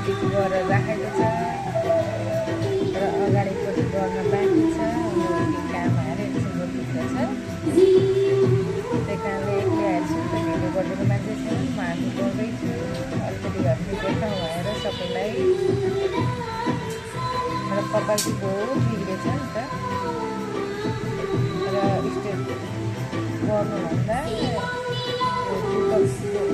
अगाडिपट्टि गरेर राखेको छ र अगाडिपट्टि गर्न बाँकी छ। उनीहरूको कामहरू एकछिनको भित्र छ, त्यही कारणले एक्लै आएछु। भिडियो गरिदिएको मान्छे छैन, म आफू गर्दैछु। अलिकति घरले देखाउँ भएर सबैलाई। र कपाल चाहिँ बहुत बिग्रेछ नि त, र स्टेप गर्नुभन्दा गर्नुपर्छ।